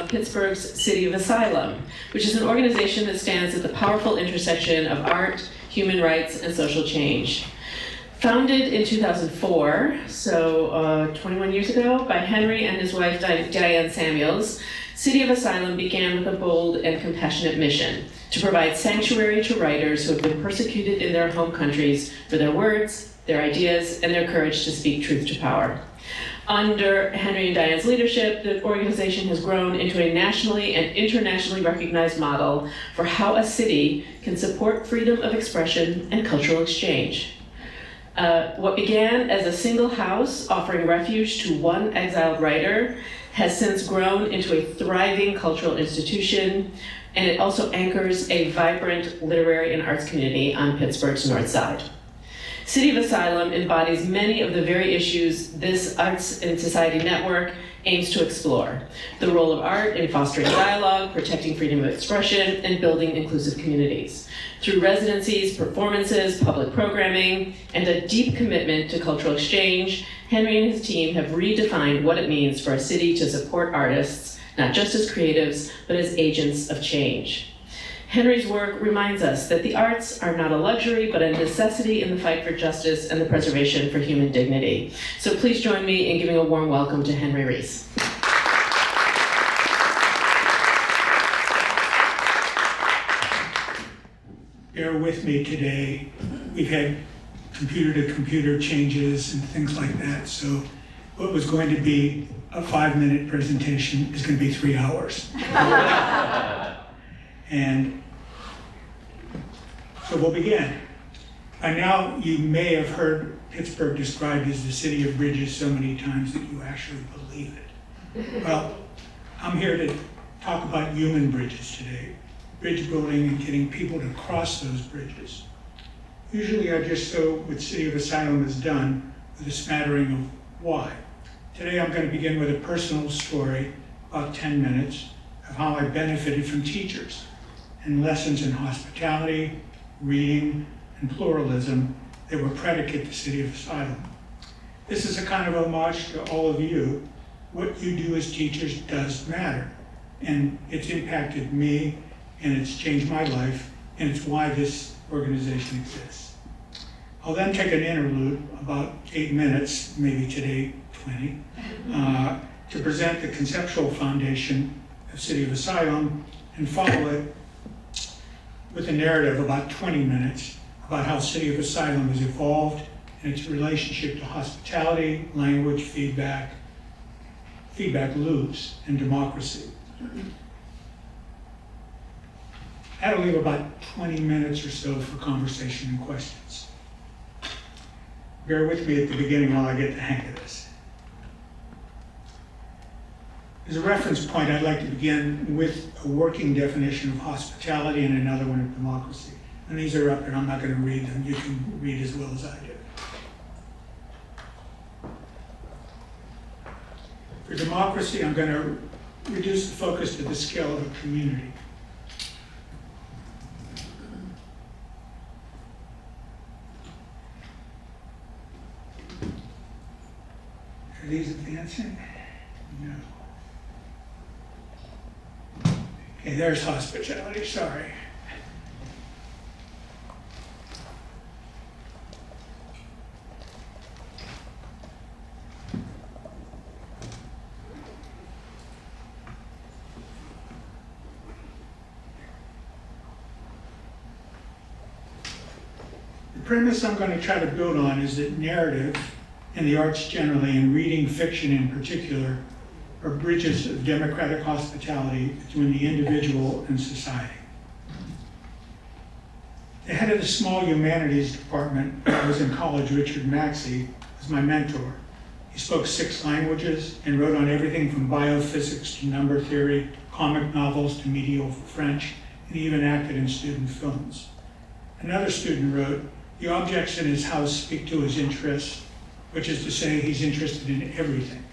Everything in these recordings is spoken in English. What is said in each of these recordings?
of Pittsburgh's City of Asylum, which is an organization that stands at the powerful intersection of art, human rights, and social change. Founded in 2004, so 21 years ago, by Henry and his wife Diane Samuels, City of Asylum began with a bold and compassionate mission to provide sanctuary to writers who have been persecuted in their home countries for their words, their ideas, and their courage to speak truth to power. Under Henry and Diane's leadership, the organization has grown into a nationally and internationally recognized model for how a city can support freedom of expression and cultural exchange. What began as a single house offering refuge to one exiled writer has since grown into a thriving cultural institution, and it also anchors a vibrant literary and arts community on Pittsburgh's North Side. City of Asylum embodies many of the very issues this Arts and Society Network aims to explore: the role of art in fostering dialogue, protecting freedom of expression, and building inclusive communities. Through residencies, performances, public programming, and a deep commitment to cultural exchange, Henry and his team have redefined what it means for a city to support artists, not just as creatives, but as agents of change. Henry's work reminds us that the arts are not a luxury, but a necessity in the fight for justice and the preservation for human dignity. So please join me in giving a warm welcome to Henry Reese. Bear with me today. We've had computer-to-computer changes and things like that, so what was going to be a 5-minute presentation is going to be 3 hours. And so we'll begin. By now, you may have heard Pittsburgh described as the city of bridges so many times that you actually believe it. Well, I'm here to talk about human bridges today, bridge building and getting people to cross those bridges. Usually I just show what City of Asylum has done with a smattering of why. Today I'm going to begin with a personal story, about 10 minutes, of how I benefited from teachers and lessons in hospitality, reading, and pluralism that were predicate to City of Asylum. This is a kind of homage to all of you. What you do as teachers does matter, and it's impacted me, and it's changed my life, and it's why this organization exists. I'll then take an interlude, about 8 minutes, maybe today 20, to present the conceptual foundation of City of Asylum, and follow it with a narrative about 20 minutes about how City of Asylum has evolved in its relationship to hospitality, language, feedback loops, and democracy. That'll leave about 20 minutes or so for conversation and questions. Bear with me at the beginning while I get the hang of this. As a reference point, I'd like to begin with a working definition of hospitality and another one of democracy. And these are up there, I'm not going to read them. You can read as well as I do. For democracy, I'm going to reduce the focus to the scale of a community. Are these advancing? No. Okay, there's hospitality, sorry. The premise I'm going to try to build on is that narrative, and the arts generally, and reading fiction in particular, are bridges of democratic hospitality between the individual and society. The head of the small humanities department when I was in college, Richard Maxey, was my mentor. He spoke 6 languages and wrote on everything from biophysics to number theory, comic novels to medieval French, and he even acted in student films. Another student wrote, "The objects in his house speak to his interests," which is to say he's interested in everything.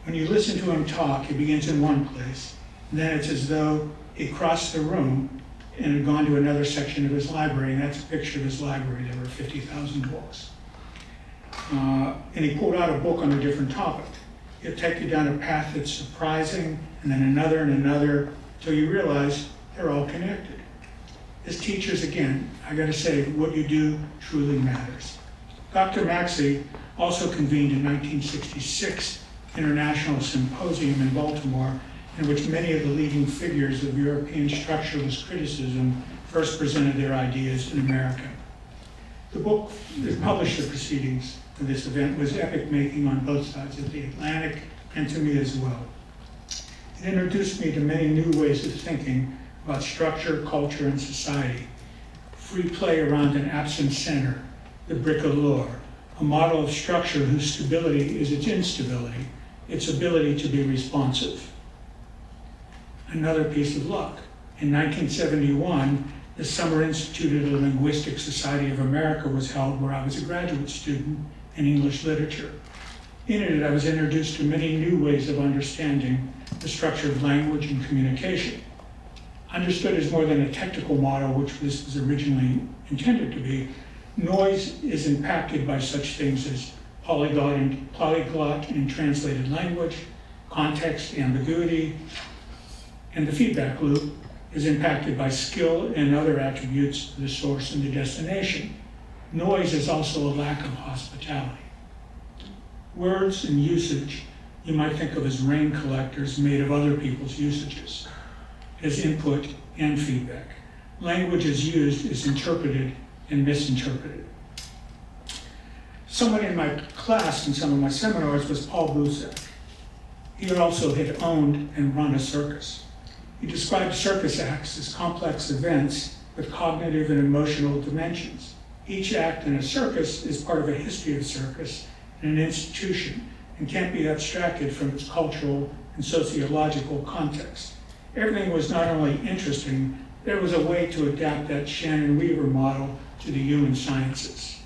When you listen to him talk, he begins in one place, and then it's as though he crossed the room and had gone to another section of his library, and that's a picture of his library. There were 50,000 books. And he pulled out a book on a different topic. It'll take you down a path that's surprising, and then another and another, until you realize they're all connected. As teachers, again, I gotta say, what you do truly matters. Dr. Maxey also convened in 1966 International Symposium in Baltimore, in which many of the leading figures of European structuralist criticism first presented their ideas in America. The book that published the proceedings of this event was epic-making on both sides of the Atlantic, and to me as well. It introduced me to many new ways of thinking about structure, culture, and society. Free play around an absent center, the bricoleur, a model of structure whose stability is its instability, its ability to be responsive. Another piece of luck. In 1971, the Summer Institute of the Linguistic Society of America was held, where I was a graduate student in English literature. In it, I was introduced to many new ways of understanding the structure of language and communication. Understood as more than a technical model, which this was originally intended to be, noise is impacted by such things as polyglot and translated language, context, ambiguity, and the feedback loop is impacted by skill and other attributes of the source and the destination. Noise is also a lack of hospitality. Words and usage you might think of as rain collectors made of other people's usages, as input and feedback. Language is used, is interpreted, and misinterpreted. Someone in my class in some of my seminars was Paul Busek. He also had owned and run a circus. He described circus acts as complex events with cognitive and emotional dimensions. Each act in a circus is part of a history of circus and an institution, and can't be abstracted from its cultural and sociological context. Everything was not only interesting, there was a way to adapt that Shannon Weaver model to the human sciences.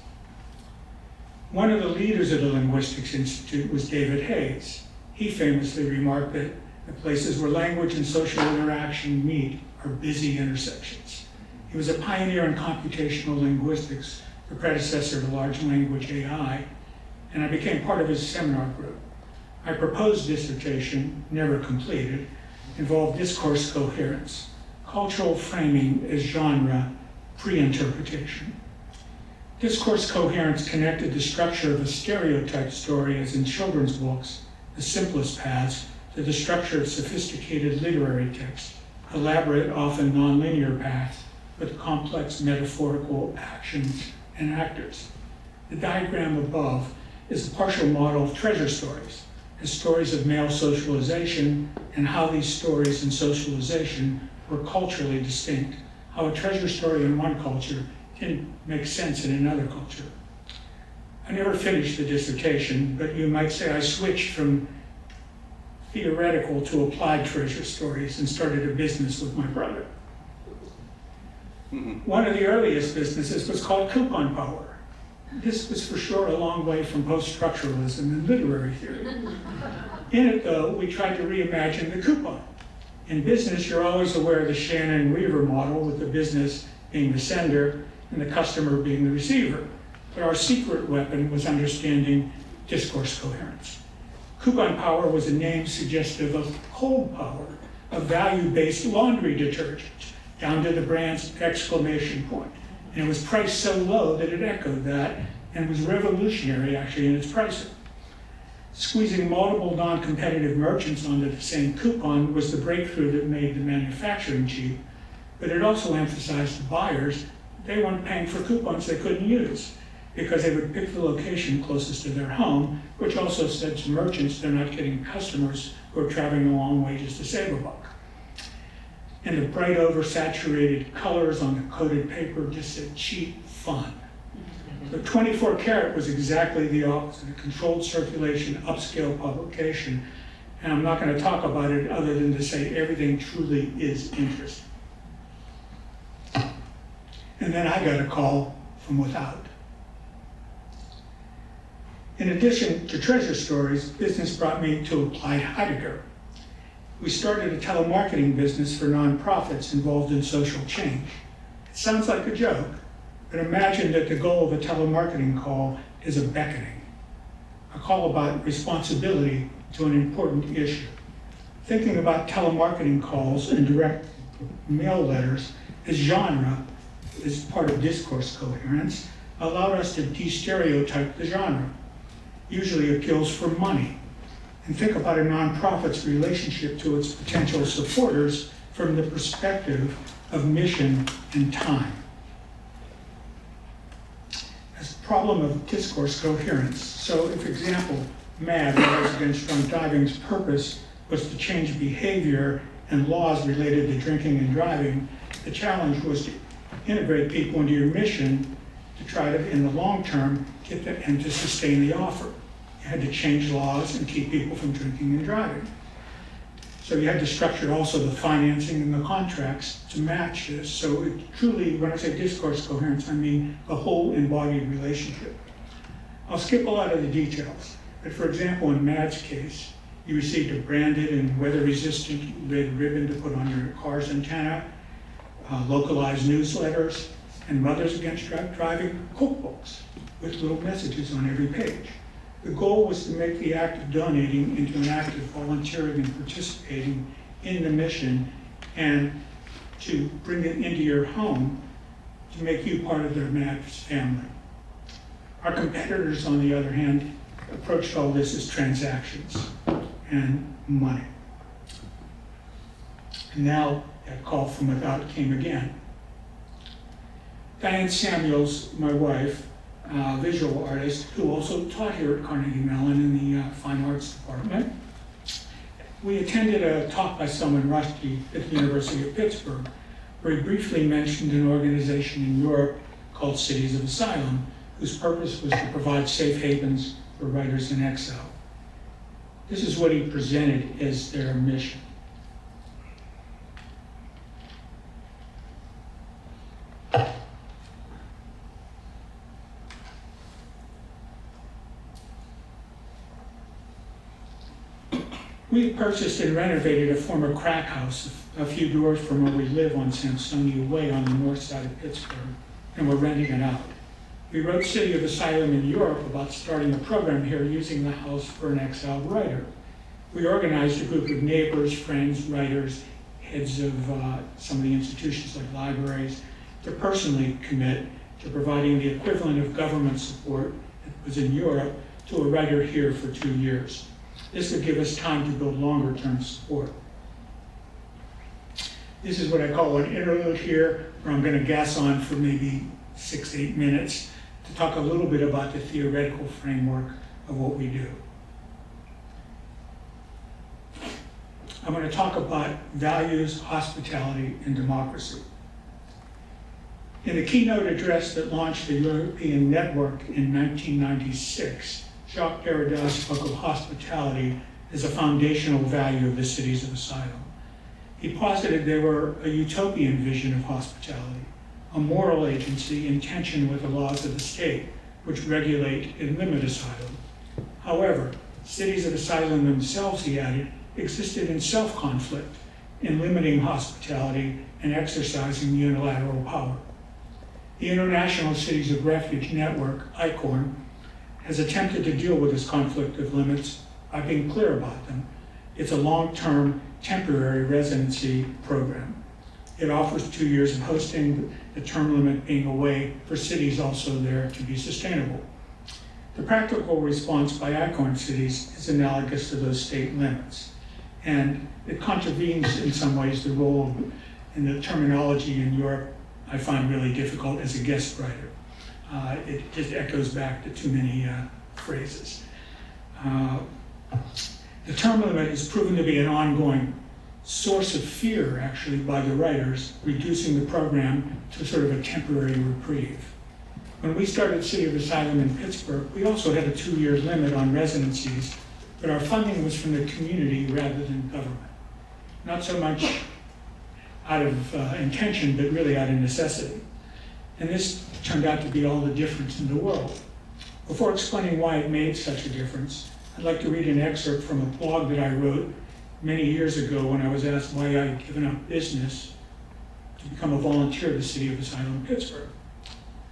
One of the leaders of the Linguistics Institute was David Hayes. He famously remarked that the places where language and social interaction meet are busy intersections. He was a pioneer in computational linguistics, the predecessor to large language AI, and I became part of his seminar group. My proposed dissertation, never completed, involved discourse coherence, cultural framing as genre pre-interpretation. Discourse coherence connected the structure of a stereotype story, as in children's books, the simplest paths, to the structure of sophisticated literary text, elaborate, often nonlinear paths, with complex metaphorical actions and actors. The diagram above is a partial model of treasure stories, as stories of male socialization and how these stories and socialization were culturally distinct, how a treasure story in one culture didn't make sense in another culture. I never finished the dissertation, but you might say I switched from theoretical to applied treasure stories and started a business with my brother. One of the earliest businesses was called Coupon Power. This was for sure a long way from post-structuralism and literary theory. In it, though, we tried to reimagine the coupon. In business, you're always aware of the Shannon Weaver model, with the business being the sender and the customer being the receiver. But our secret weapon was understanding discourse coherence. Coupon Power was a name suggestive of cold power, a value-based laundry detergent, down to the brand's exclamation point. And it was priced so low that it echoed that and was revolutionary, actually, in its pricing. Squeezing multiple non-competitive merchants onto the same coupon was the breakthrough that made the manufacturing cheap, but it also emphasized to buyers they weren't paying for coupons they couldn't use, because they would pick the location closest to their home, which also said to merchants they're not getting customers who are traveling a long way just to save a buck. And the bright oversaturated colors on the coated paper just said cheap fun. The 24 karat was exactly the opposite, a controlled circulation, upscale publication. And I'm not going to talk about it other than to say everything truly is interesting. And then I got a call from without. In addition to treasure stories, business brought me to Applied Heidegger. We started a telemarketing business for nonprofits involved in social change. It sounds like a joke, but imagine that the goal of a telemarketing call is a beckoning, a call about responsibility to an important issue. Thinking about telemarketing calls and direct mail letters as genre, as part of discourse coherence, allowed us to de-stereotype the genre. Usually appeals for money. And think about a nonprofit's relationship to its potential supporters from the perspective of mission and time. As a problem of discourse coherence. So if, for example, MAD, Rise Against Drunk Driving's purpose was to change behavior and laws related to drinking and driving, the challenge was to integrate people into your mission to try to, in the long term, get them and to sustain the offer. You had to change laws and keep people from drinking and driving. So you had to structure also the financing and the contracts to match this. So it truly, when I say discourse coherence, I mean the whole embodied relationship. I'll skip a lot of the details, but for example, in Mad's case, you received a branded and weather-resistant red ribbon to put on your car's antenna, localized newsletters, and Mothers Against Drunk Driving cookbooks with little messages on every page. The goal was to make the act of donating into an act of volunteering and participating in the mission, and to bring it into your home to make you part of their MAD family. Our competitors, on the other hand, approached all this as transactions and money. And now that call from without came again. Diane Samuels, my wife, visual artist, who also taught here at Carnegie Mellon in the Fine Arts Department. We attended a talk by Salman Rushdie at the University of Pittsburgh, where he briefly mentioned an organization in Europe called Cities of Asylum, whose purpose was to provide safe havens for writers in exile. This is what he presented as their mission. We purchased and renovated a former crack house a few doors from where we live on Samsonia Way on the north side of Pittsburgh, and we're renting it out. We wrote City of Asylum in Europe about starting a program here using the house for an exiled writer. We organized a group of neighbors, friends, writers, heads of some of the institutions like libraries, to personally commit to providing the equivalent of government support that was in Europe to a writer here for 2 years. This would give us time to build longer-term support. This is what I call an interlude here, where I'm going to gas on for maybe 6-8 minutes to talk a little bit about the theoretical framework of what we do. I'm going to talk about values, hospitality, and democracy. In the keynote address that launched the European Network in 1996, Jacques Derrida spoke of hospitality as a foundational value of the Cities of Asylum. He posited they were a utopian vision of hospitality, a moral agency in tension with the laws of the state, which regulate and limit asylum. However, Cities of Asylum themselves, he added, existed in self-conflict in limiting hospitality and exercising unilateral power. The International Cities of Refuge Network, ICORN, has attempted to deal with this conflict of limits by being clear about them. It's a long-term, temporary residency program. It offers 2 years of hosting, the term limit being a way for cities also there to be sustainable. The practical response by ICORN cities is analogous to those state limits, and it contravenes in some ways the role in the terminology in Europe I find really difficult as a guest writer. It just echoes back to too many phrases. The term limit is proven to be an ongoing source of fear, actually, by the writers, reducing the program to sort of a temporary reprieve. When we started City of Asylum in Pittsburgh, we also had a 2-year limit on residencies, but our funding was from the community rather than government. Not so much out of intention, but really out of necessity. And this turned out to be all the difference in the world. Before explaining why it made such a difference, I'd like to read an excerpt from a blog that I wrote many years ago when I was asked why I had given up business to become a volunteer at the City of Asylum in Pittsburgh.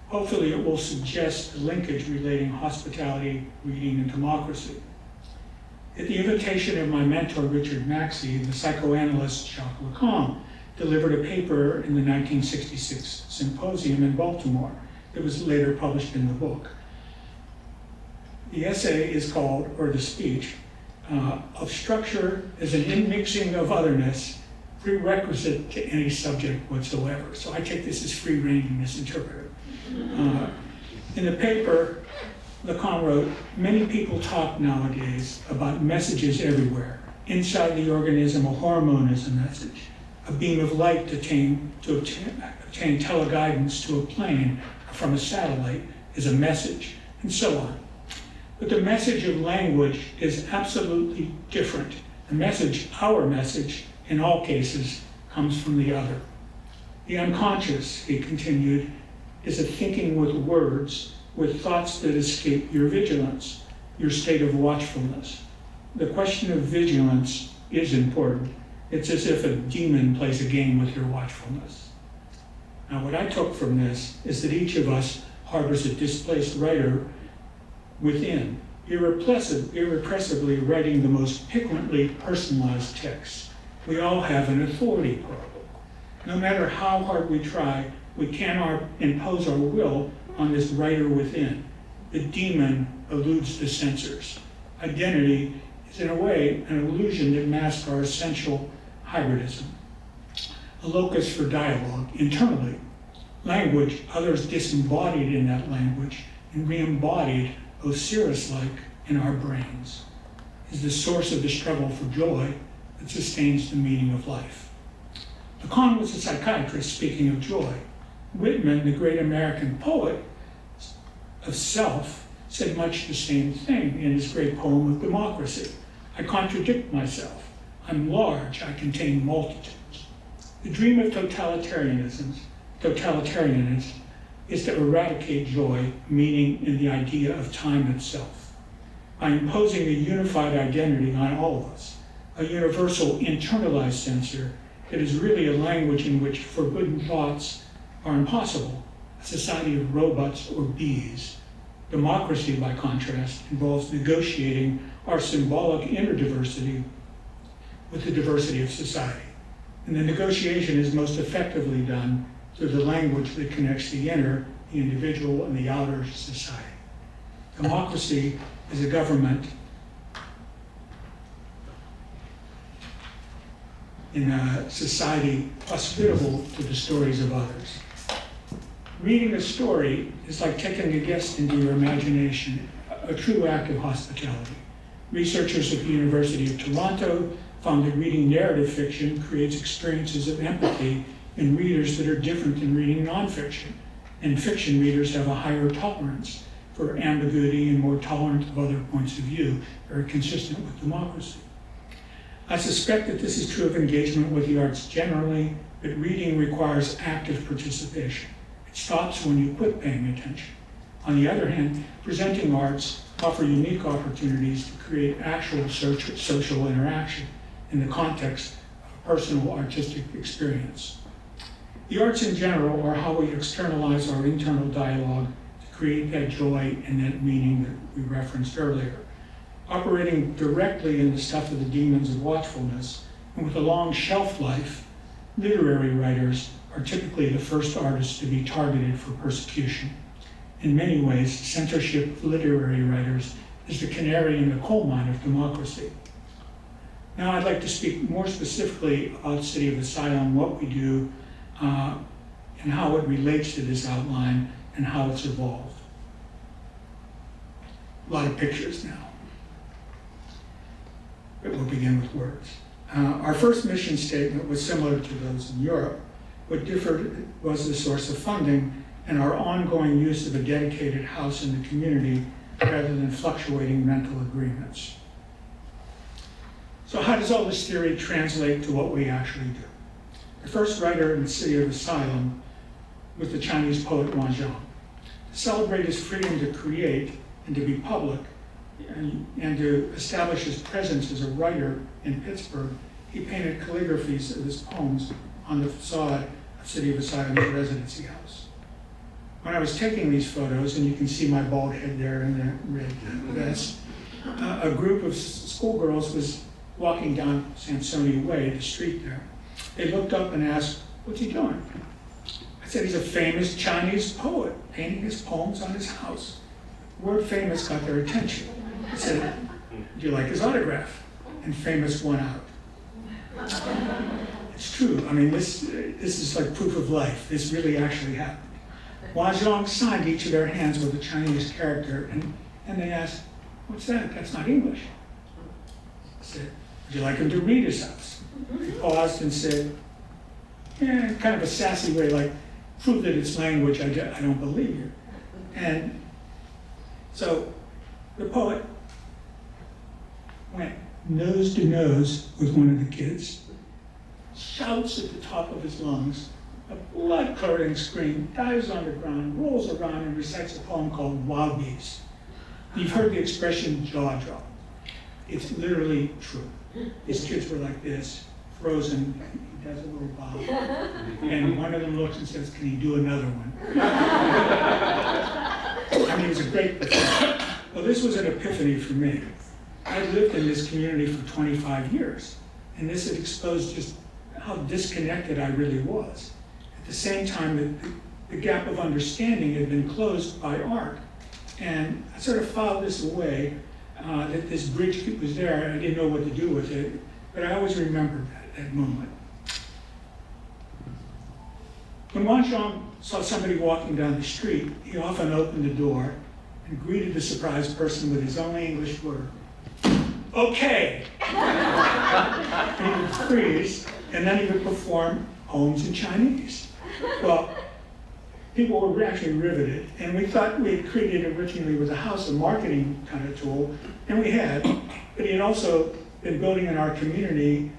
Hopefully it will suggest a linkage relating hospitality, reading, and democracy. At the invitation of my mentor, Richard Maxey, the psychoanalyst Jacques Lacan delivered a paper in the 1966 symposium in Baltimore that was later published in the book. The essay is called, or the speech, of structure as an inmixing of otherness, prerequisite to any subject whatsoever. So I take this as free rein to misinterpret it. In the paper, Lacan wrote, many people talk nowadays about messages everywhere. Inside the organism, a hormone is a message. A beam of light to obtain teleguidance to a plane from a satellite is a message, and so on. But the message of language is absolutely different. The message, our message, in all cases, comes from the other. The unconscious, he continued, is a thinking with words, with thoughts that escape your vigilance, your state of watchfulness. The question of vigilance is important. It's as if a demon plays a game with your watchfulness. Now, what I took from this is that each of us harbors a displaced writer within, irrepressibly writing the most piquantly personalized texts. We all have an authority problem. No matter how hard we try, we cannot impose our will on this writer within. The demon eludes the censors. Identity is, in a way, an illusion that masks our essential hybridism. A locus for dialogue internally. Language, others disembodied in that language and re-embodied, Osiris-like, in our brains, is the source of the struggle for joy that sustains the meaning of life. Lacan was a psychiatrist speaking of joy. Whitman, the great American poet of self, said much the same thing in his great poem of democracy. I contradict myself. I'm large, I contain multitudes. The dream of totalitarianism is to eradicate joy, meaning in the idea of time itself, by imposing a unified identity on all of us, a universal internalized censor that is really a language in which forbidden thoughts are impossible, a society of robots or bees. Democracy, by contrast, involves negotiating our symbolic inner diversity with the diversity of society. And the negotiation is most effectively done through the language that connects the inner, the individual, and the outer society. Democracy is a government in a society hospitable to the stories of others. Reading a story is like taking a guest into your imagination, a true act of hospitality. Researchers at the University of Toronto found that reading narrative fiction creates experiences of empathy in readers that are different than reading nonfiction. And fiction readers have a higher tolerance for ambiguity and more tolerant of other points of view, very consistent with democracy. I suspect that this is true of engagement with the arts generally, but reading requires active participation. It stops when you quit paying attention. On the other hand, presenting arts offer unique opportunities to create actual social interaction in the context of a personal artistic experience. The arts in general are how we externalize our internal dialogue to create that joy and that meaning that we referenced earlier. Operating directly in the stuff of the demons of watchfulness, and with a long shelf life, literary writers are typically the first artists to be targeted for persecution. In many ways, censorship of literary writers is the canary in the coal mine of democracy. Now I'd like to speak more specifically about City of Asylum, what we do, and how it relates to this outline and how it's evolved. A lot of pictures now. But we'll begin with words. Our first mission statement was similar to those in Europe. What differed was the source of funding and our ongoing use of a dedicated house in the community rather than fluctuating rental agreements. So how does all this theory translate to what we actually do? The first writer in the City of Asylum was the Chinese poet Wang Zhang. To celebrate his freedom to create and to be public and to establish his presence as a writer in Pittsburgh, he painted calligraphies of his poems on the facade of City of Asylum's residency house. When I was taking these photos, and you can see my bald head there in the red vest, a group of schoolgirls was walking down Sansoni Way, the street there. They looked up and asked, "What's he doing?" I said, "He's a famous Chinese poet, painting his poems on his house." The word famous got their attention. I said, "Do you like his autograph?" And famous won out. It's true. I mean, this is like proof of life. This really actually happened. Wang Zhong signed each of their hands with a Chinese character, and they asked, "What's that? That's not English." I said, "Would you like him to read his house?" He paused and said, "Yeah," kind of a sassy way, like, "Prove that it's language, I don't believe you." And so the poet went nose to nose with one of the kids, shouts at the top of his lungs, a blood-curdling scream, dives on the ground, rolls around, and recites a poem called Wild Bees. You've heard the expression jaw drop. It's literally true. His kids were like this, frozen. He does a little bob. And one of them looks and says, "Can he do another one?" I mean, it was a great performance. Well, this was an epiphany for me. I lived in this community for 25 years, and this had exposed just how disconnected I really was. At the same time, the gap of understanding had been closed by art. And I sort of filed this away, that this bridge was there. I didn't know what to do with it, but I always remembered that moment. When Wang Zhong saw somebody walking down the street, he often opened the door and greeted the surprised person with his only English word, "Okay." And he would freeze, and then he would perform poems in Chinese. Well, people were actually riveted, and we thought we had created originally with a house, a marketing kind of tool, and we had, but he had also been building in our community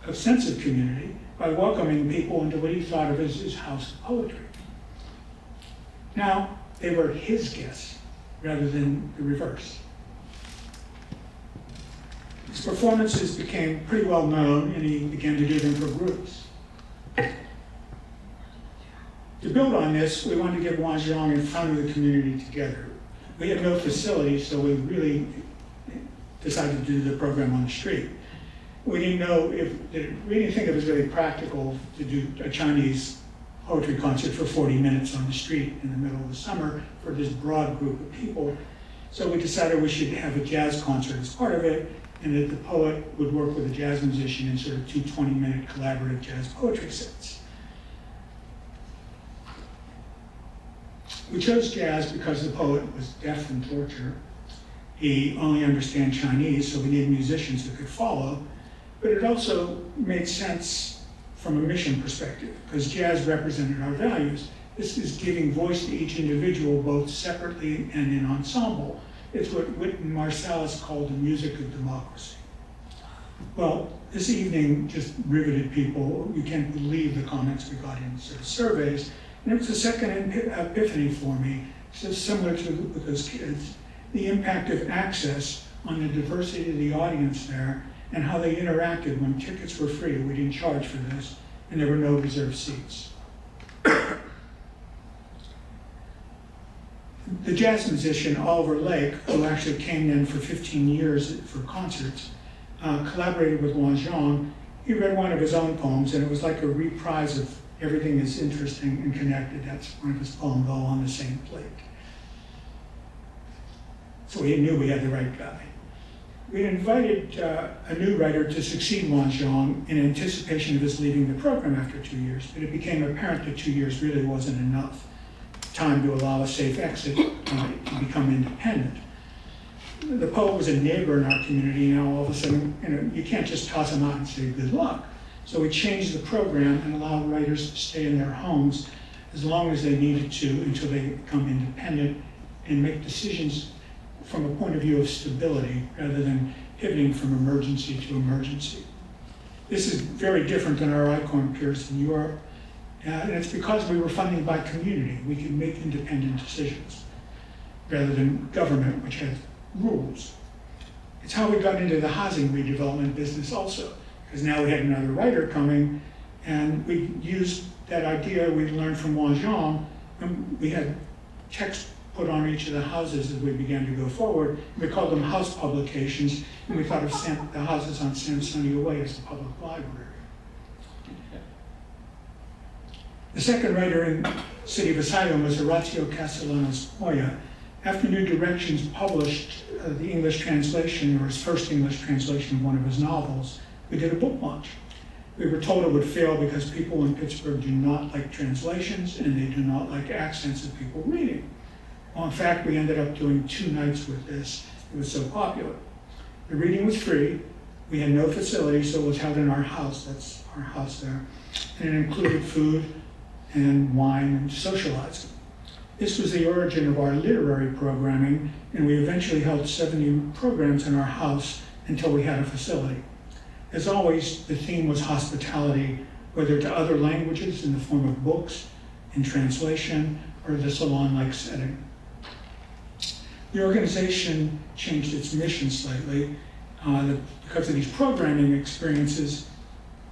a sense of community by welcoming people into what he thought of as his house of poetry. Now, they were his guests rather than the reverse. His performances became pretty well known, and he began to do them for groups. To build on this, we wanted to get Wang Zhong in front of the community together. We had no facility, so we really decided to do the program on the street. We didn't think it was really practical to do a Chinese poetry concert for 40 minutes on the street in the middle of the summer for this broad group of people. So we decided we should have a jazz concert as part of it, and that the poet would work with a jazz musician in sort of 2 20-minute collaborative jazz poetry sets. We chose jazz because the poet was deaf from torture. He only understands Chinese, so we needed musicians that could follow. But it also made sense from a mission perspective, because jazz represented our values. This is giving voice to each individual, both separately and in ensemble. It's what Wynton Marsalis called the music of democracy. Well, this evening just riveted people. You can't believe the comments we got in sort of surveys. And it was a second epiphany for me, so similar to with those kids, the impact of access on the diversity of the audience there and how they interacted when tickets were free. We didn't charge for this, and there were no reserved seats. The jazz musician Oliver Lake, who actually came in for 15 years for concerts, collaborated with Wang Zhong. He read one of his own poems, and it was like a reprise of Everything is Interesting and Connected. That's one of his poems, all on the same plate. So we knew we had the right guy. We invited a new writer to succeed Wang Zhong in anticipation of his leaving the program after 2 years, but it became apparent that 2 years really wasn't enough time to allow a safe exit to become independent. The poet was a neighbor in our community. Now all of a sudden, you can't just toss him out and say good luck. So we changed the program and allowed writers to stay in their homes as long as they needed to until they become independent and make decisions from a point of view of stability rather than pivoting from emergency to emergency. This is very different than our ICORN peers in Europe, and it's because we were funded by community. We could make independent decisions rather than government, which has rules. It's how we got into the housing redevelopment business also, because now we had another writer coming, and we used that idea we learned from Wang Zhong, and we had text put on each of the houses as we began to go forward. We called them house publications, and we thought of the houses on Samsonia Way as a public library. The second writer in City of Asylum was Horacio Castellanos Moya. After New Directions published the English translation, or his first English translation of one of his novels, we did a book launch. We were told it would fail because people in Pittsburgh do not like translations and they do not like accents of people reading. Well, in fact, we ended up doing 2 nights with this. It was so popular. The reading was free. We had no facility, so it was held in our house. That's our house there. And it included food and wine and socializing. This was the origin of our literary programming, and we eventually held 70 programs in our house until we had a facility. As always, the theme was hospitality, whether to other languages in the form of books, in translation, or the salon-like setting. The organization changed its mission slightly. Because of these programming experiences,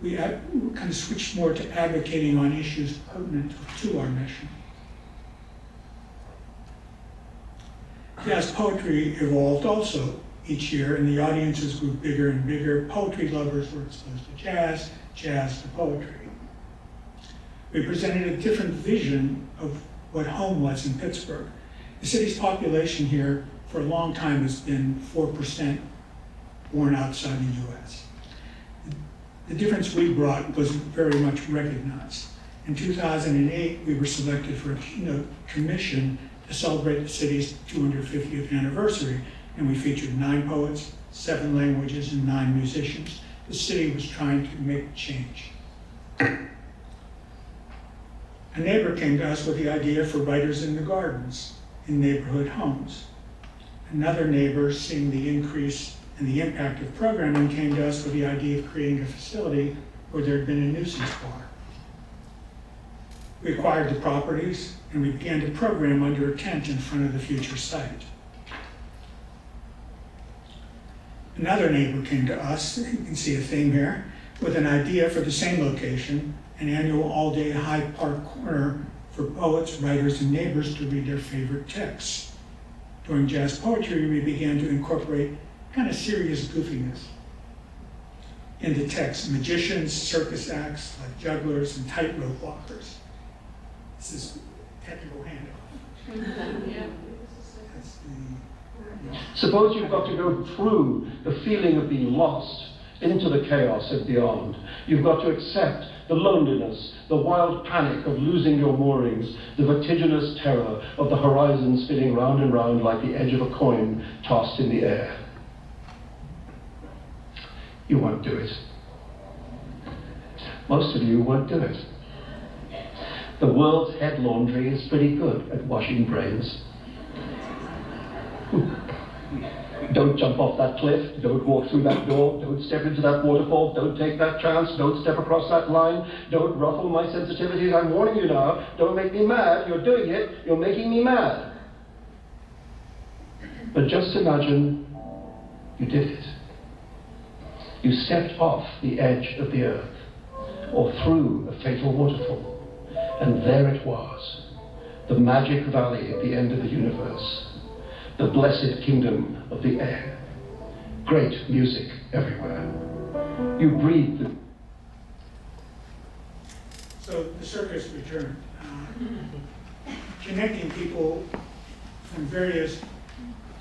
we kind of switched more to advocating on issues pertinent to our mission. Jazz poetry evolved also each year, and the audiences grew bigger and bigger. Poetry lovers were exposed to jazz, jazz to poetry. We presented a different vision of what home was in Pittsburgh. The city's population here for a long time has been 4% born outside the US. The difference we brought was very much recognized. In 2008, we were selected for a keynote commission to celebrate the city's 250th anniversary, and we featured 9 poets, 7 languages, and 9 musicians. The city was trying to make change. A neighbor came to us with the idea for writers in the gardens in neighborhood homes. Another neighbor, seeing the increase and the impact of programming, came to us with the idea of creating a facility where there had been a nuisance bar. We acquired the properties, and we began to program under a tent in front of the future site. Another neighbor came to us, you can see a theme here, with an idea for the same location, an annual all-day Hyde Park corner for poets, writers, and neighbors to read their favorite texts. During jazz poetry, we began to incorporate kind of serious goofiness into text. Magicians, circus acts like jugglers, and tightrope walkers. This is technical handoff. Suppose you've got to go through the feeling of being lost into the chaos and beyond. You've got to accept the loneliness, the wild panic of losing your moorings, the vertiginous terror of the horizon spinning round and round like the edge of a coin tossed in the air. You won't do it. Most of you won't do it. The world's head laundry is pretty good at washing brains. Don't jump off that cliff, don't walk through that door, don't step into that waterfall, don't take that chance, don't step across that line, don't ruffle my sensitivities, I'm warning you now, don't make me mad, you're doing it, you're making me mad. But just imagine you did it. You stepped off the edge of the earth, or through a fatal waterfall, and there it was, the magic valley at the end of the universe. The blessed kingdom of the air. Great music everywhere. You breathe the... So the circus returned. Connecting people from various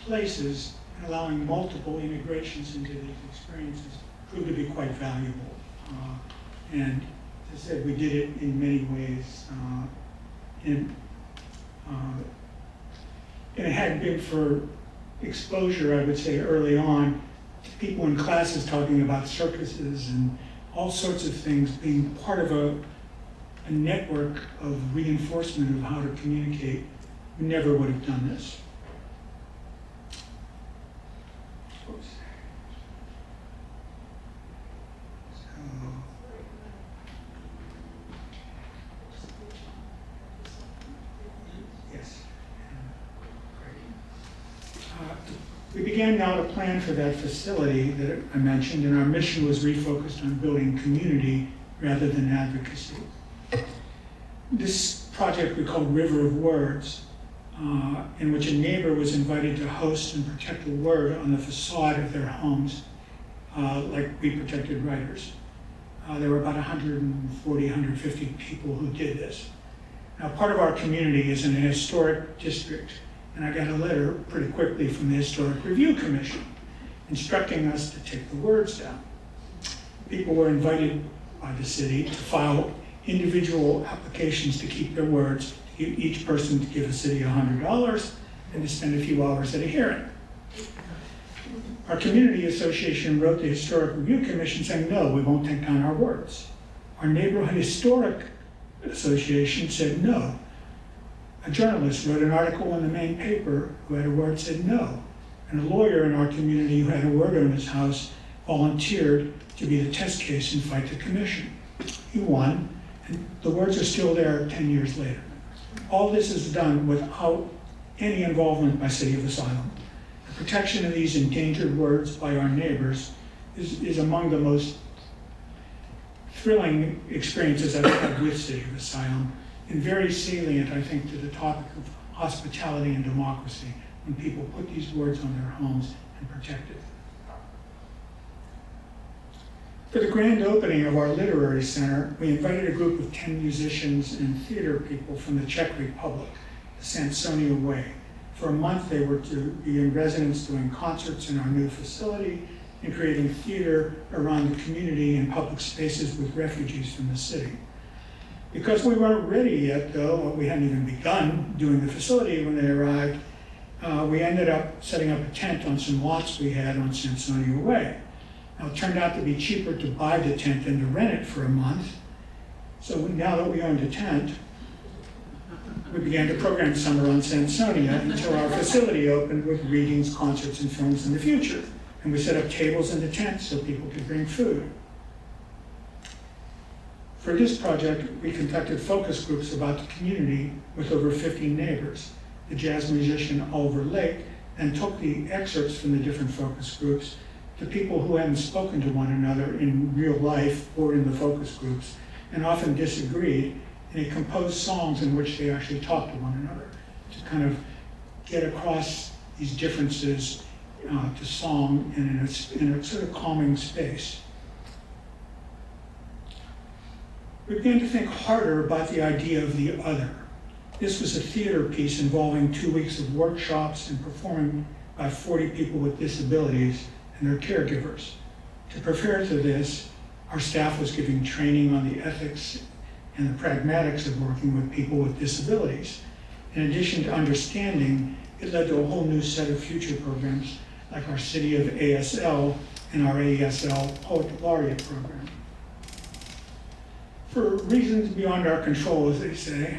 places and allowing multiple integrations into these experiences proved to be quite valuable. And as I said, we did it in many ways. And it hadn't been for exposure, I would say, early on, to people in classes talking about circuses and all sorts of things, being part of a network of reinforcement of how to communicate. We never would have done this. Oops. Yes. We began now to plan for that facility that I mentioned, and our mission was refocused on building community rather than advocacy. This project we called River of Words in which a neighbor was invited to host and protect a word on the facade of their homes, like we protected writers. There were about 140, 150 people who did this. Now, part of our community is in a historic district, and I got a letter pretty quickly from the Historic Review Commission instructing us to take the words down. People were invited by the city to file individual applications to keep their words, each person to give the city $100 and to spend a few hours at a hearing. Our community association wrote the Historic Review Commission saying, no, we won't take down our words. Our neighborhood historic association said no. A journalist wrote an article in the main paper who had a word said no. And a lawyer in our community who had a word on his house volunteered to be the test case and fight the commission. He won, and the words are still there 10 years later. All this is done without any involvement by City of Asylum. The protection of these endangered words by our neighbors is among the most thrilling experiences I've had with City of Asylum, and very salient, I think, to the topic of hospitality and democracy, when people put these words on their homes and protect it. For the grand opening of our literary center, we invited a group of 10 musicians and theater people from the Czech Republic, the Sansonio Way. For a month, they were to be in residence doing concerts in our new facility and creating theater around the community and public spaces with refugees from the city. Because we weren't ready yet, though, we hadn't even begun doing the facility when they arrived, we ended up setting up a tent on some lots we had on Sansonio Way. Now, it turned out to be cheaper to buy the tent than to rent it for a month. So now that we owned a tent, we began to program summer on Sansonia until our facility opened with readings, concerts, and films in the future. And we set up tables in the tent so people could bring food. For this project, we conducted focus groups about the community with over 50 neighbors. The jazz musician Oliver Lake then took the excerpts from the different focus groups to people who hadn't spoken to one another in real life or in the focus groups, and often disagreed, and he composed songs in which they actually talked to one another to kind of get across these differences to song in a sort of calming space. We began to think harder about the idea of the other. This was a theater piece involving 2 weeks of workshops and performing by 40 people with disabilities and their caregivers. To prepare for this, our staff was giving training on the ethics and the pragmatics of working with people with disabilities. In addition to understanding, it led to a whole new set of future programs like our City of ASL and our ASL Poet Laureate program. For reasons beyond our control, as they say,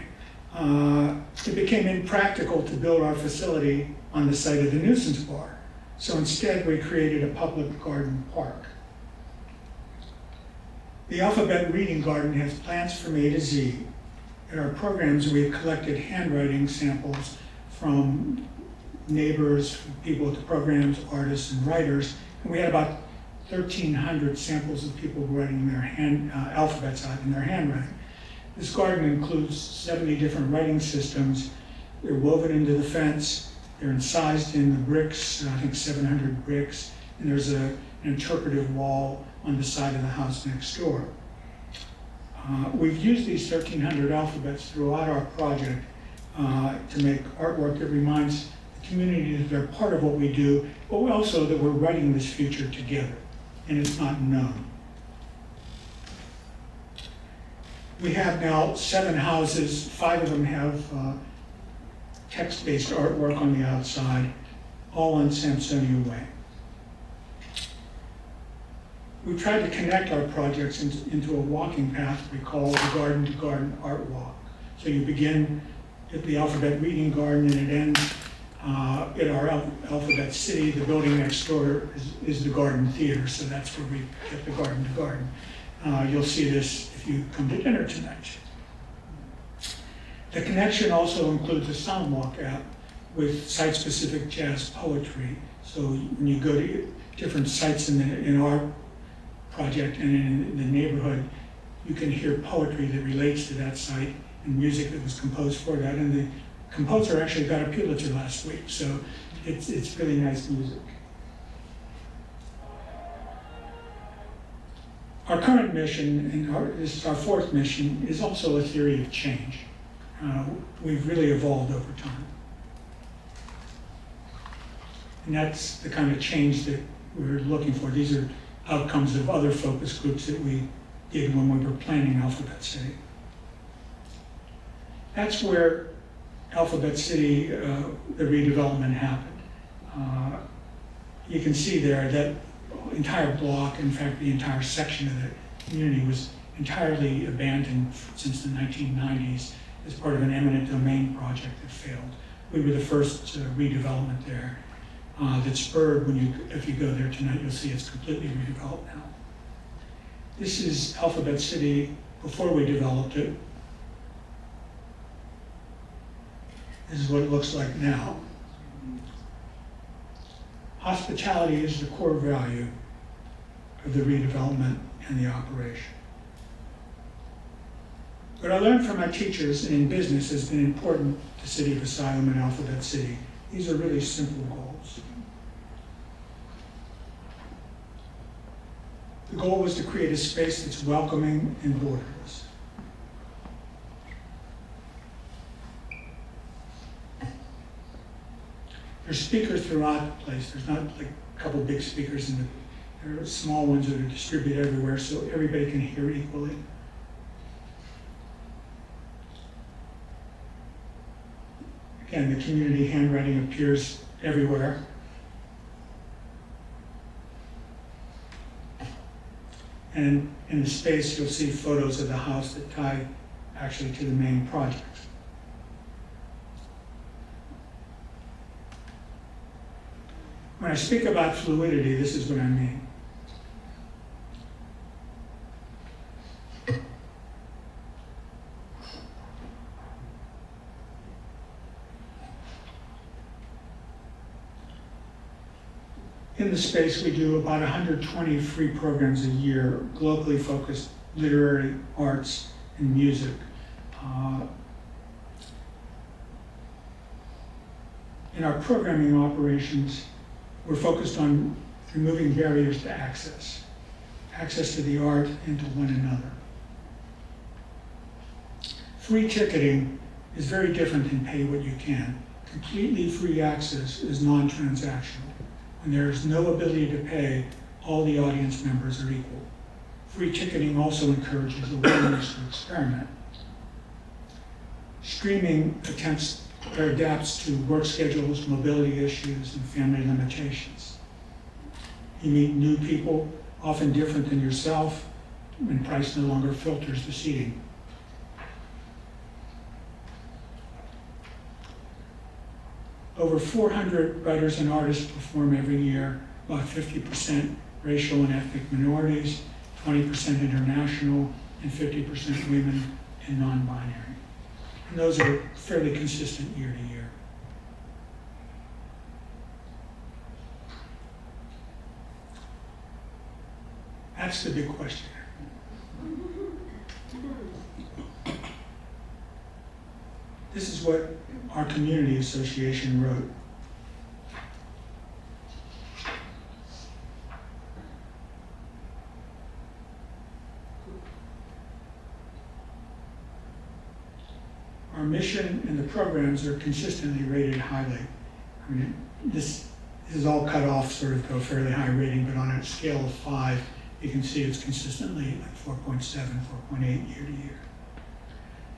it became impractical to build our facility on the site of the nuisance bar. So instead, we created a public garden park. The Alphabet Reading Garden has plants from A to Z. In our programs, we have collected handwriting samples from neighbors, people at the programs, artists, and writers. And we had about 1,300 samples of people writing their alphabets out in their handwriting. This garden includes 70 different writing systems. They're woven into the fence. They're incised in the bricks, I think 700 bricks, and there's an interpretive wall on the side of the house next door. We've used these 1,300 alphabets throughout our project to make artwork that reminds the community that they're part of what we do, but also that we're writing this future together, and it's not known. We have now 7 houses, 5 of them have text-based artwork on the outside, all on Sansonio Way. We tried to connect our projects into a walking path we call the Garden to Garden Art Walk. So you begin at the Alphabet Reading Garden and it ends at our Alphabet City. The building next door is the Garden Theater, so that's where we get the Garden to Garden. You'll see this if you come to dinner tonight. The connection also includes a Soundwalk app with site-specific jazz poetry. So when you go to different sites in our project and in the neighborhood, you can hear poetry that relates to that site and music that was composed for that. And composer actually got a Pulitzer last week, so it's really nice music. Our current mission, and this is our fourth mission, is also a theory of change. We've really evolved over time. And that's the kind of change that we're looking for. These are outcomes of other focus groups that we did when we were planning Alphabet City. That's where Alphabet City, the redevelopment happened. You can see there that entire block, in fact, the entire section of the community was entirely abandoned since the 1990s as part of an eminent domain project that failed. We were the first redevelopment there that spurred, if you go there tonight, you'll see it's completely redeveloped now. This is Alphabet City before we developed it. This is what it looks like now. Hospitality is the core value of the redevelopment and the operation. What I learned from my teachers and in business has been important to City of Asylum and Alphabet City. These are really simple goals. The goal was to create a space that's welcoming and borderless. There's speakers throughout the place. There's not like a couple big speakers there are small ones that are distributed everywhere so everybody can hear equally. Again, the community handwriting appears everywhere. And in the space, you'll see photos of the house that tie actually to the main project. When I speak about fluidity, this is what I mean. In the space, we do about 120 free programs a year, globally focused literary, arts, and music. In our programming operations, we're focused on removing barriers to access to the art and to one another. Free ticketing is very different than pay what you can. Completely free access is non-transactional. When there is no ability to pay, all the audience members are equal. Free ticketing also encourages a willingness to experiment. Streaming adapts to work schedules, mobility issues, and family limitations. You meet new people, often different than yourself, and price no longer filters the seating. Over 400 writers and artists perform every year, about 50% racial and ethnic minorities, 20% international, and 50% women and non-binary. And those are fairly consistent year to year. That's the big question. This is what our community association wrote. Our mission and the programs are consistently rated highly. I mean, this is all cut off sort of to a fairly high rating, but on a scale of 5, you can see it's consistently like 4.7, 4.8 year to year.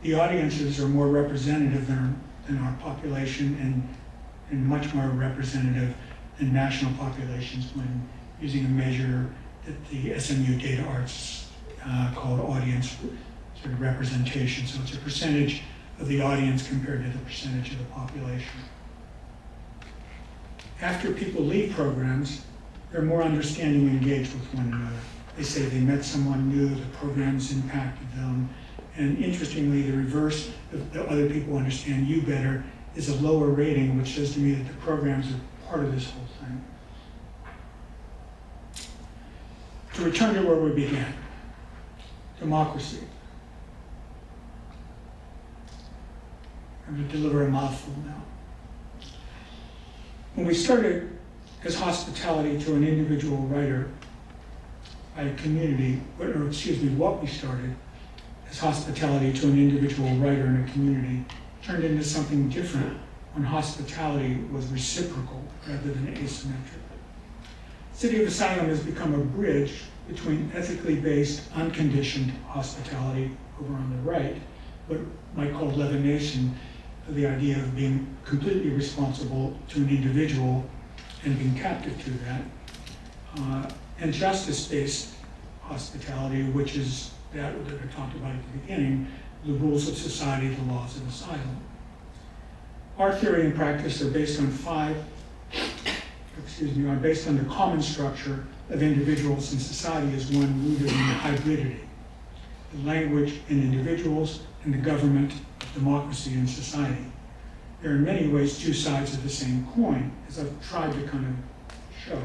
The audiences are more representative than our population and much more representative than national populations when using a measure that the SMU Data Arts called audience sort of representation. So it's a percentage of the audience compared to the percentage of the population. After people leave programs, they're more understanding and engaged with one another. They say they met someone new, the programs impacted them. And interestingly, the reverse, the other people understand you better, is a lower rating, which says to me that the programs are part of this whole thing. To return to where we began, democracy. I'm going to deliver a mouthful now. When we started as hospitality to an individual writer by a community, or excuse me, what we started as hospitality to an individual writer in a community turned into something different when hospitality was reciprocal rather than asymmetric. City of Asylum has become a bridge between ethically based, unconditioned hospitality over on the right, what might call levination, the idea of being completely responsible to an individual and being captive to that, and justice-based hospitality, which is that I talked about at the beginning, the rules of society, the laws of asylum. Our theory and practice are based on are based on the common structure of individuals in society as one rooted in hybridity, the language in individuals and the government of democracy in society. There are in many ways two sides of the same coin, as I've tried to kind of show.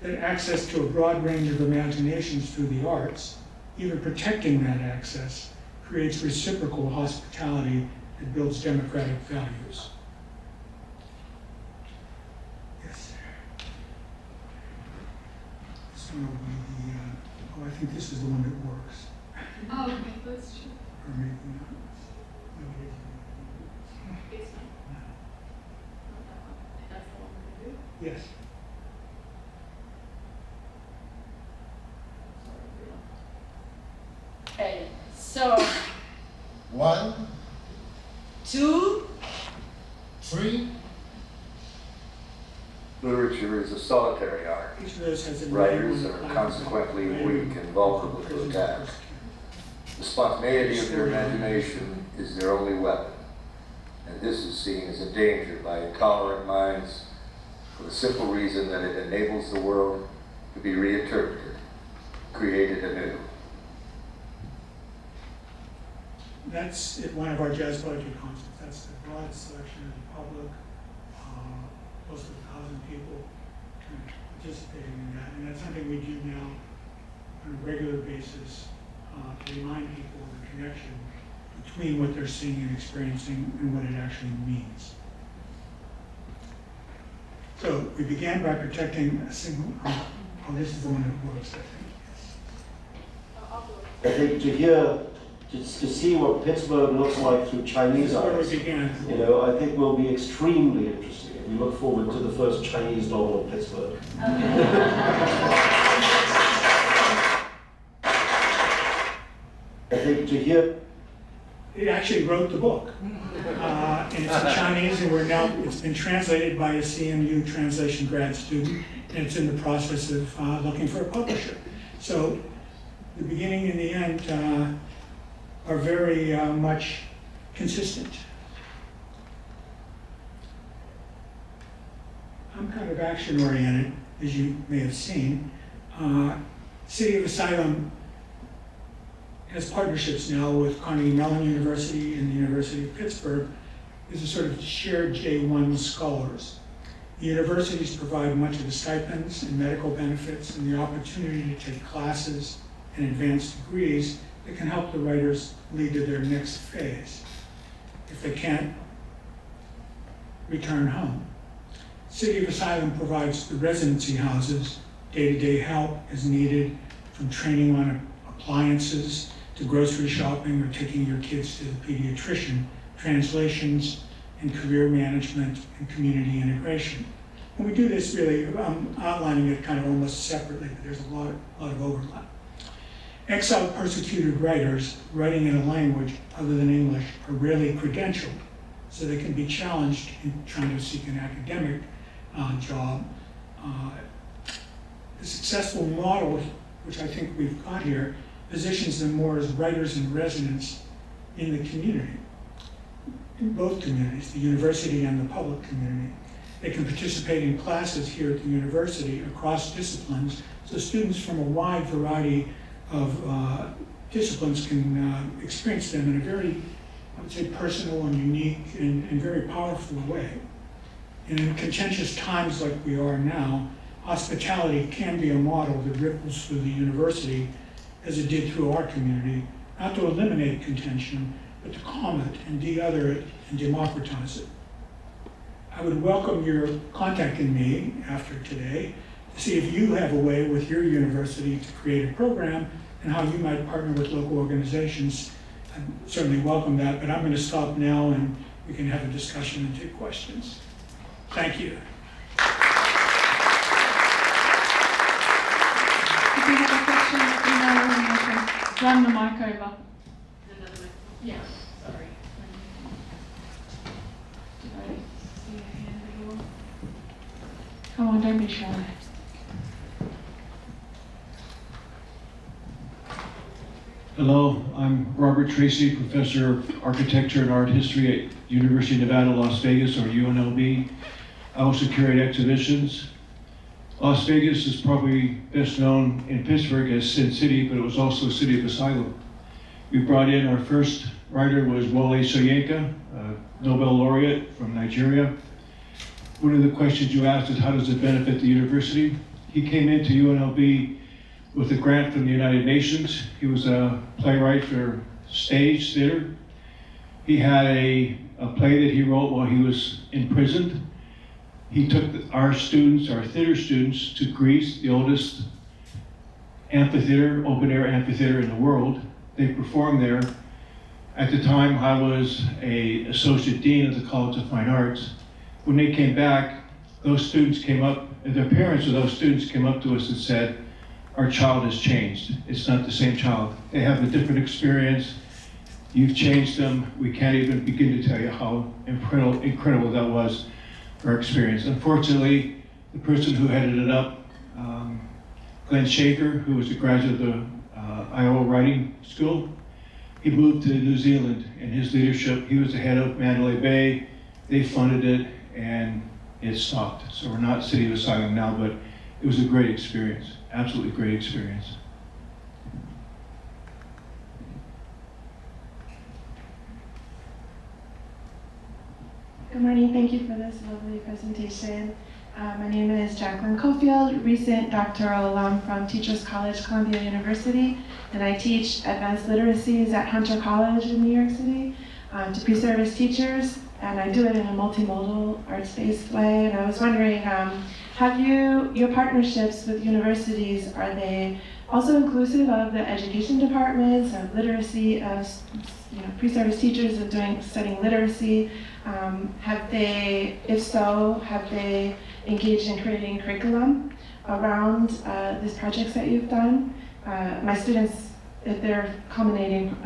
That access to a broad range of imaginations through the arts, even protecting that access, creates reciprocal hospitality that builds democratic values. Yes. This one will be the, I think this is the one that works. Oh, okay, that's true. Or maybe not. No, it isn't. It's not. No. Not that one. That's the one we're gonna do. Yes. Okay, so 1, 2, 3, Literature is a solitary art. Each of those has a name Writers on the are plaque. consequently weak and vulnerable to attack. The spontaneity of their imagination is their only weapon, and this is seen as endangered by intolerant minds for the simple reason that it enables the world to be reinterpreted, created anew. That's at one of our jazz poetry concerts. That's the broad selection of the public, close to 1,000 people participating in that. And that's something we do now on a regular basis to remind people of the connection between what they're seeing and experiencing and what it actually means. So we began by protecting a single, this is the one that works, I think. I think to see what Pittsburgh looks like through Chinese This is where we eyes, began. I think will be extremely interesting. We look forward to the first Chinese novel of Pittsburgh. I think to hear. It actually wrote the book. And it's in Chinese, and it's been translated by a CMU translation grad student, and it's in the process of looking for a publisher. So the beginning and the end are very much consistent. I'm kind of action-oriented, as you may have seen. City of Asylum has partnerships now with Carnegie Mellon University and the University of Pittsburgh. Is a sort of shared J1 scholars. The universities provide much of the stipends and medical benefits and the opportunity to take classes and advanced degrees that can help the writers lead to their next phase if they can't return home. City of Asylum provides the residency houses, day-to-day help as needed, from training on appliances to grocery shopping or taking your kids to the pediatrician, translations and career management and community integration. And we do this really, I'm outlining it kind of almost separately, but there's a lot of overlap. Exiled persecuted writers writing in a language other than English are rarely credentialed, so they can be challenged in trying to seek an academic job. The successful model, which I think we've got here, positions them more as writers in residence in the community, in both communities, the university and the public community. They can participate in classes here at the university across disciplines, so students from a wide variety of disciplines can experience them in a very, I would say, personal and unique and very powerful way. And in contentious times like we are now, hospitality can be a model that ripples through the university as it did through our community, not to eliminate contention, but to calm it and de-other it and democratize it. I would welcome your contacting me after today to see if you have a way with your university to create a program and how you might partner with local organizations. I certainly welcome that, but I'm going to stop now and we can have a discussion and take questions. Thank you. If you have a question, email me, I can run the mic over. Yeah, sorry. Did I see a hand at all? Come on, don't be shy. Hello, I'm Robert Tracy, Professor of Architecture and Art History at University of Nevada, Las Vegas, or UNLV. I also curate exhibitions. Las Vegas is probably best known in Pittsburgh as Sin City, but it was also City of Asylum. We brought in our first writer was Wole Soyinka, a Nobel laureate from Nigeria. One of the questions you asked is how does it benefit the university? He came into UNLV with a grant from the United Nations. He was a playwright for stage theater. He had a play that he wrote while he was imprisoned. He took our students, our theater students, to Greece, the oldest amphitheater, open air amphitheater in the world. They performed there. At the time, I was an associate dean of the College of Fine Arts. When they came back, those students came up, and the parents of those students came up to us and said, our child has changed. It's not the same child. They have a different experience. You've changed them. We can't even begin to tell you how incredible that was for our experience. Unfortunately, the person who headed it up, Glenn Shaker, who was a graduate of the Iowa Writing School, he moved to New Zealand. In his leadership, he was the head of Mandalay Bay. They funded it, and it stopped. So we're not City of Asylum now, but it was a great experience, absolutely great experience. Good morning, thank you for this lovely presentation. My name is Jacqueline Cofield, recent doctoral alum from Teachers College, Columbia University, and I teach advanced literacies at Hunter College in New York City to pre-service teachers, and I do it in a multimodal, arts-based way. And I was wondering, have your partnerships with universities, are they also inclusive of the education departments, of literacy, of pre-service teachers and studying literacy? Have they, if so, have they engaged in creating curriculum around these projects that you've done? My students, their culminating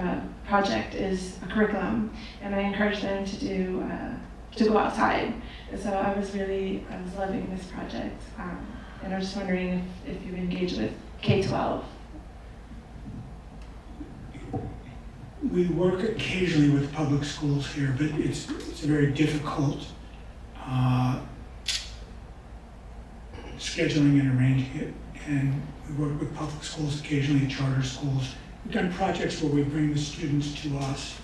project is a curriculum, and I encourage them to go outside. And so I was loving this project, and I was just wondering if you've engaged with K-12. We work occasionally with public schools here, but it's a very difficult scheduling and arranging it. And we work with public schools occasionally, charter schools. We've done projects where we bring the students to us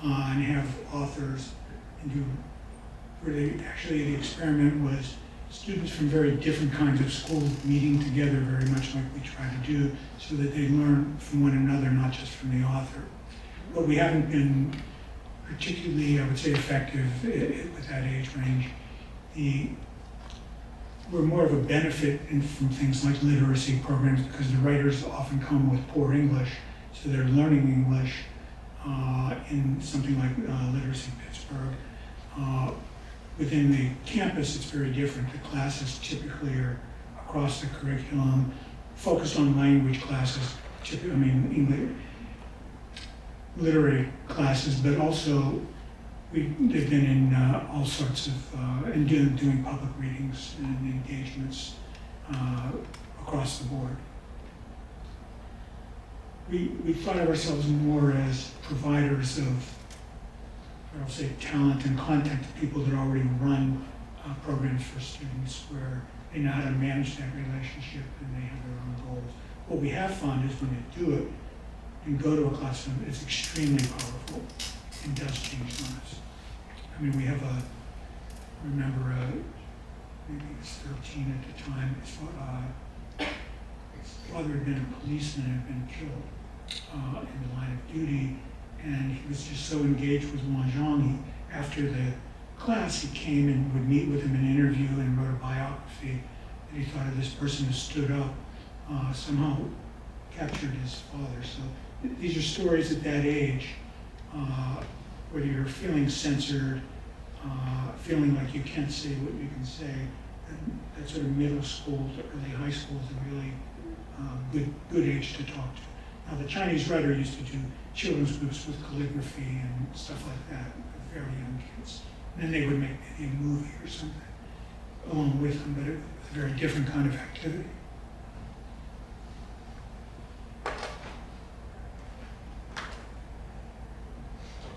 and have authors and do, where the experiment was students from very different kinds of schools meeting together very much like we try to do, so that they learn from one another, not just from the author. But we haven't been particularly, I would say, effective with that age range. We're more of a benefit from things like literacy programs because the writers often come with poor English, so they're learning English in something like Literacy Pittsburgh. Within the campus, it's very different. The classes typically are across the curriculum, focused on language classes, English, literary classes, but also they've been in all sorts of, and doing public readings and engagements across the board. We thought of ourselves more as providers of, I'll say, talent and content to people that already run programs for students where they know how to manage that relationship and they have their own goals. What we have found is when they do it and go to a classroom, it's extremely powerful and does change lives. I mean, we have remember maybe he was 13 at the time, his father had been a policeman and had been killed in the line of duty, And he was just so engaged with Wang Zhang, after the class, he came and would meet with him and interview and wrote a biography. And he thought of this person who stood up, somehow captured his father. So these are stories at that age, whether you're feeling censored, feeling like you can't say what you can say. That sort of middle school to early high school is a really good age to talk to. Now, the Chinese writer used to do children's groups with calligraphy and stuff like that with very young kids. And then they would make maybe a movie or something along with them, but it was a very different kind of activity.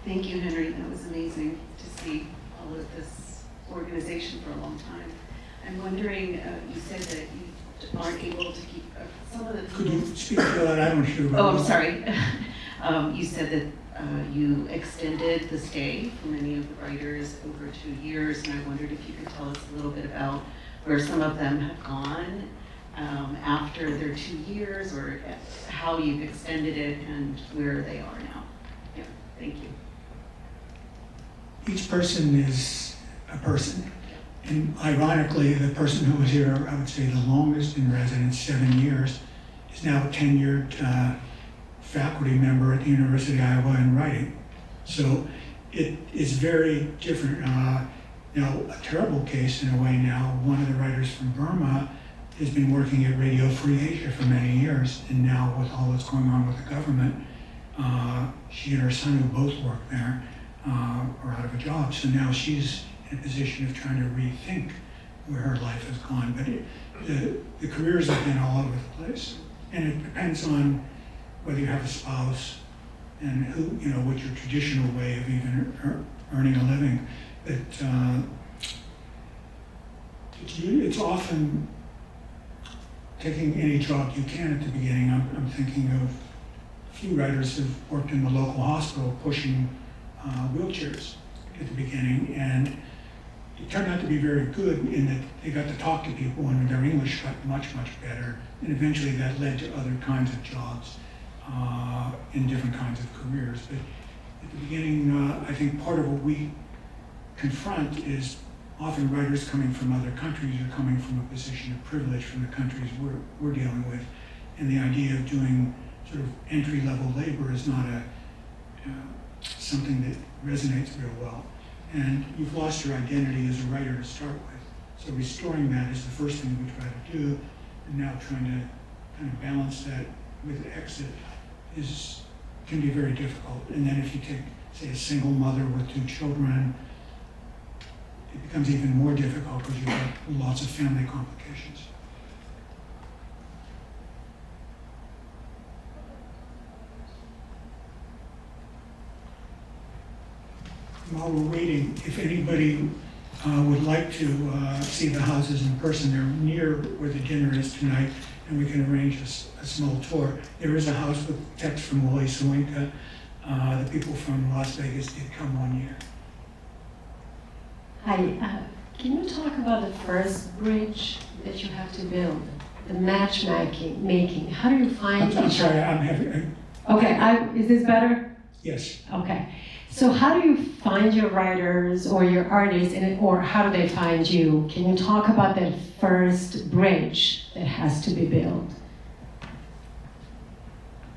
Thank you, Henry. That was amazing to see all of this organization for a long time. I'm wondering, you said that you aren't able to keep some of the people... Could you speak to that? I don't hear. Oh, I'm sorry. You said that you extended the stay for many of the writers over 2 years, and I wondered if you could tell us a little bit about where some of them have gone after their 2 years, or how you've extended it and where they are now. Yeah, thank you. Each person is a person. And ironically, the person who was here, I would say the longest in residence, 7 years, is now a tenured faculty member at the University of Iowa in writing. So it is very different. Now, a terrible case in a way now, one of the writers from Burma has been working at Radio Free Asia for many years, and now with all that's going on with the government, she and her son, who both work there, are out of a job. So now she's in a position of trying to rethink where her life has gone. But the careers have been all over the place. And it depends on whether you have a spouse and who, what your traditional way of even earning a living. But it's often taking any job you can at the beginning. I'm thinking of a few writers who've worked in the local hospital pushing wheelchairs at the beginning, and it turned out to be very good in that they got to talk to people and their English got much, much better, and eventually that led to other kinds of jobs in different kinds of careers. But at the beginning, I think part of what we confront is often writers coming from other countries are coming from a position of privilege from the countries we're dealing with, and the idea of doing sort of entry-level labor is not something that resonates real well. And you've lost your identity as a writer to start with. So restoring that is the first thing we try to do, and now trying to kind of balance that with exit can be very difficult. And then if you take, say, a single mother with 2 children, it becomes even more difficult because you've got lots of family complications. While we're waiting, if anybody would like to see the houses in person, they're near where the dinner is tonight, and we can arrange a small tour. There is a house with text from Wole Soyinka. The people from Las Vegas did come one year. Hi, can you talk about the first bridge that you have to build? The matchmaking. How do you find I'm sorry, I'm having... Okay, is this better? Yes. Okay. So how do you find your writers or your artists, or how do they find you? Can you talk about that first bridge that has to be built?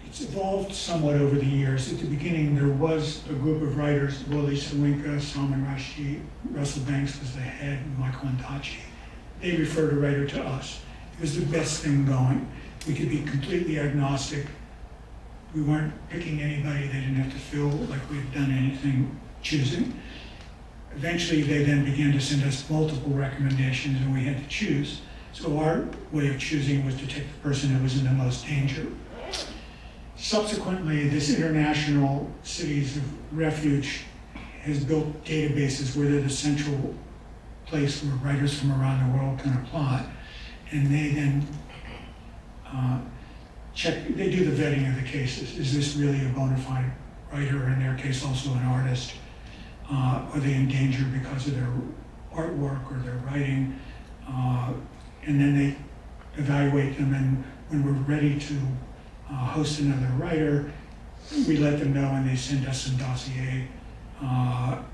It's evolved somewhat over the years. At the beginning, there was a group of writers, Wole Soyinka, Salman Rushdie, Russell Banks was the head, Michael Ondaatje. They referred a writer to us. It was the best thing going. We could be completely agnostic. We weren't picking anybody. They didn't have to feel like we had done anything choosing. Eventually, they then began to send us multiple recommendations, and we had to choose. So our way of choosing was to take the person who was in the most danger. Subsequently, this international Cities of Refuge has built databases where they're the central place where writers from around the world can apply. And they then they do the vetting of the cases. Is this really a bona fide writer, or in their case also an artist? Are they endangered because of their artwork or their writing? And then they evaluate them, and when we're ready to host another writer, we let them know and they send us some dossier that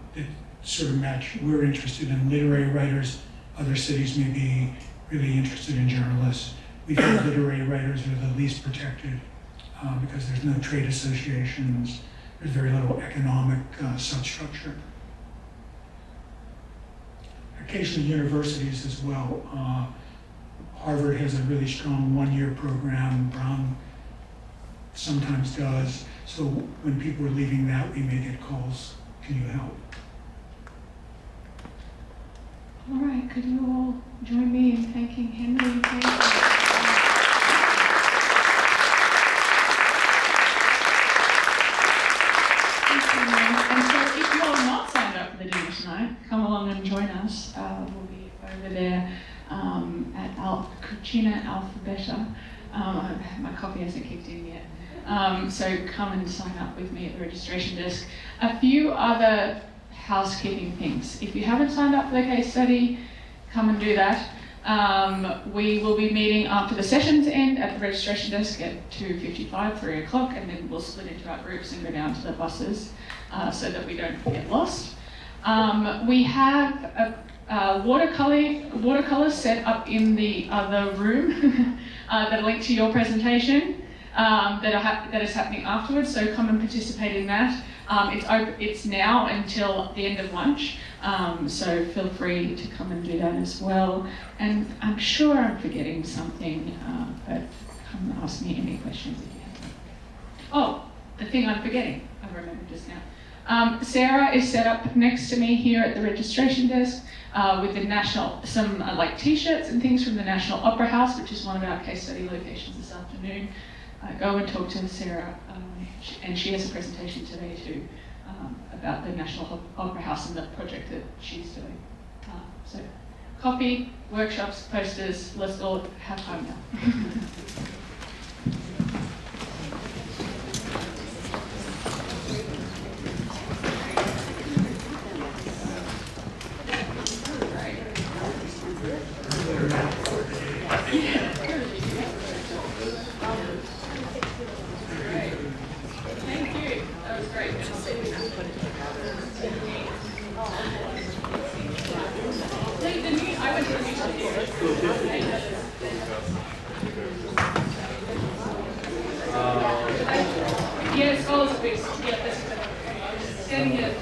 sort of match. We're interested in literary writers. Other cities may be really interested in journalists. We think literary writers are the least protected because there's no trade associations. There's very little economic substructure. Occasionally universities as well. Harvard has a really strong one-year program. Brown sometimes does. So when people are leaving that, we may get calls, can you help? All right, could you all join me in thanking Henry? Thank you. And so if you're not signed up for the dinner tonight, come along and join us. We'll be over there at Cucina Alphabeta. My coffee hasn't kicked in yet. So come and sign up with me at the registration desk. A few other housekeeping things. If you haven't signed up for the case study, come and do that. We will be meeting after the sessions end at the registration desk at 2:55, 3 o'clock, and then we'll split into our groups and go down to the buses so that we don't get lost. We have watercolors set up in the other room that are linked to your presentation that is happening afterwards, so come and participate in that. It's now until the end of lunch, so feel free to come and do that as well. And I'm sure I'm forgetting something, but come and ask me any questions if you have them. Oh, the thing I'm forgetting, I remembered just now. Sarah is set up next to me here at the registration desk with the some like t-shirts and things from the National Opera House, which is one of our case study locations this afternoon. Go and talk to Sarah, and she has a presentation today too about the National Opera House and the project that she's doing. So coffee, workshops, posters, let's all have fun now. Yes, all of the big, yeah, that's standing here.